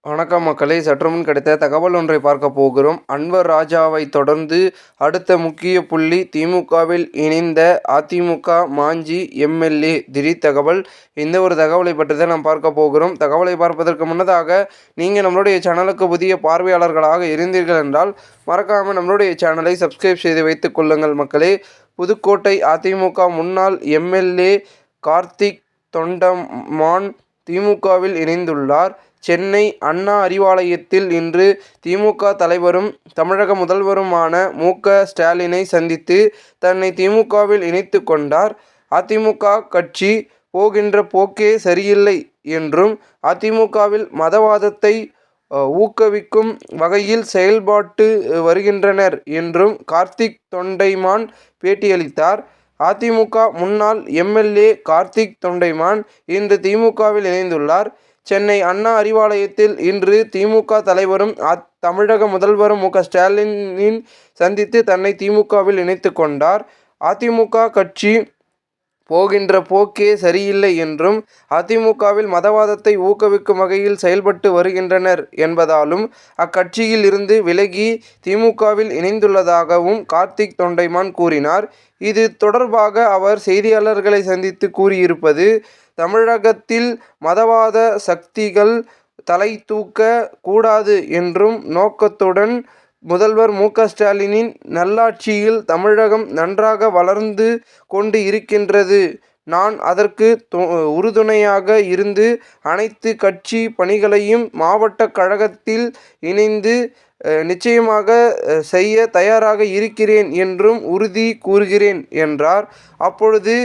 வணக்கம் மக்களே, சற்றுமுன் கிடைத்த தகவல் ஒன்றை பார்க்க போகிறோம். அன்வர் ராஜாவை தொடர்ந்து அடுத்த முக்கிய புள்ளி திமுகவில் இணைந்த அதிமுக மாஞ்சி எம்எல்ஏ திடீர் தகவல். இந்த ஒரு தகவலை பற்றி தான் நாம் பார்க்க போகிறோம். தகவலை பார்ப்பதற்கு முன்னதாக நீங்கள் நம்மளுடைய சேனலுக்கு புதிய பார்வையாளர்களாக இருந்தீர்கள் என்றால் மறக்காமல் நம்மளுடைய சேனலை சப்ஸ்கிரைப் செய்து வைத்துக் கொள்ளுங்கள் மக்களே. புதுக்கோட்டை அதிமுக முன்னாள் எம்எல்ஏ கார்த்திக் தொண்டமான் திமுகவில் இணைந்துள்ளார். சென்னை அண்ணா அறிவாலயத்தில் இன்று திமுக தலைவரும் தமிழக முதல்வருமான மு.க. ஸ்டாலினை சந்தித்து தன்னை திமுகவில் இணைத்து கொண்டார். அதிமுக கட்சி போகின்ற போக்கே சரியில்லை என்றும் அதிமுகவில் மதவாதத்தை ஊக்குவிக்கும் வகையில் செயல்பட்டு வருகின்றனர் என்றும் கார்த்திக் தொண்டைமான் பேட்டியளித்தார். அதிமுக முன்னாள் எம்எல்ஏ கார்த்திக் தொண்டைமான் இன்று திமுகவில் இணைந்துள்ளார். சென்னை அண்ணா அறிவாலயத்தில் இன்று திமுக தலைவரும் தமிழக முதல்வரும் மு.க. ஸ்டாலினை சந்தித்து தன்னை திமுகவில் இணைத்து கொண்டார். அதிமுக கட்சி போகின்ற போக்கே சரியில்லை என்றும் அதிமுகவில் மதவாதத்தை ஊக்குவிக்கும் வகையில் செயல்பட்டு வருகின்றனர் என்பதாலும் அக்கட்சியில் இருந்து விலகி திமுகவில் இணைந்துள்ளதாகவும் கார்த்திக் தொண்டைமான் கூறினார். இது தொடர்பாக அவர் செய்தியாளர்களை சந்தித்து கூறியிருப்பது, தமிழகத்தில் மதவாத சக்திகள் தலை தூக்க கூடாது என்றும் நோக்கத்துடன் முதல்வர் மு.க. ஸ்டாலினின் நல்லாட்சியில் தமிழகம் நன்றாக வளர்ந்து கொண்டு இருக்கின்றது. நான் அதற்கு உறுதுணையாக இருந்து அனைத்து கட்சி பணிகளையும் மாவட்ட கழகத்தில் இணைந்து நிச்சயமாக செய்ய தயாராக இருக்கிறேன் என்றும் உறுதி கூறுகிறேன் என்றார். அப்பொழுது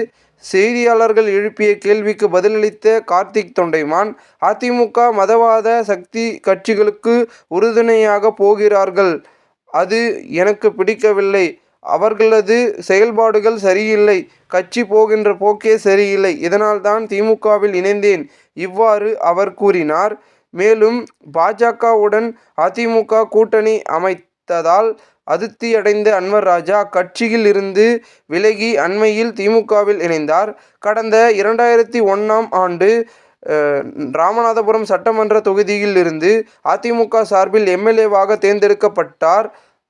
செய்தியாளர்கள் எழுப்பிய கேள்விக்கு பதிலளித்த கார்த்திக் தொண்டைமான், அதிமுக மதவாத சக்தி கட்சிகளுக்கு உறுதுணையாக போகிறார்கள். அது எனக்கு பிடிக்கவில்லை. அவர்களது செயல்பாடுகள் சரியில்லை. கட்சி போகின்ற போக்கே சரியில்லை. இதனால்தான் திமுகவில் இணைந்தேன். இவ்வாறு அவர் கூறினார். மேலும் பாஜகவுடன் அதிமுக கூட்டணி அமைத்ததால் அதிருப்தியடைந்த அன்வர் ராஜா அக்கட்சியில் இருந்து விலகி அண்மையில் திமுகவில் இணைந்தார். கடந்த 2001ஆம் ஆண்டு ராமநாதபுரம் சட்டமன்ற தொகுதியில் இருந்து அதிமுக சார்பில் எம்எல்ஏவாக தேர்ந்தெடுக்கப்பட்டார்.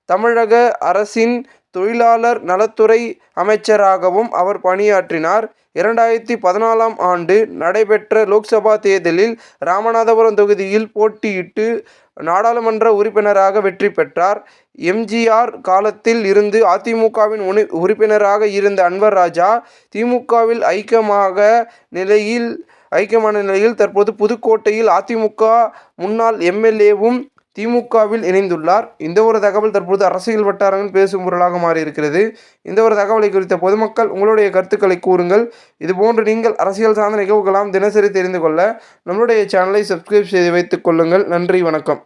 தமிழக அரசின் தொழிலாளர் நலத்துறை அமைச்சராகவும் அவர் பணியாற்றினார். 2014ஆம் ஆண்டு நடைபெற்ற லோக்சபா தேர்தலில் ராமநாதபுரம் தொகுதியில் போட்டியிட்டு நாடாளுமன்ற உறுப்பினராக வெற்றி பெற்றார். எம்.ஜி.ஆர். காலத்தில் இருந்து அதிமுகவின் உறுப்பினராக இருந்த அன்வர் ராஜா திமுகவில் ஐக்கியமான நிலையில் தற்போது புதுக்கோட்டையில் அதிமுக முன்னாள் எம்எல்ஏவும் திமுகவில் இணைந்துள்ளார். இந்த ஒரு தகவல் தற்போது அரசியல் வட்டாரங்கள் பேசும் பொருளாக மாறியிருக்கிறது. இந்த ஒரு தகவலை குறித்த பொதுமக்கள் உங்களுடைய கருத்துக்களை கூறுங்கள். இதுபோன்று நீங்கள் அரசியல் சார்ந்த நிகழ்வுகளாம் தினசரி தெரிந்து கொள்ள நம்மளுடைய சேனலை சப்ஸ்கிரைப் செய்து வைத்துக் கொள்ளுங்கள். நன்றி, வணக்கம்.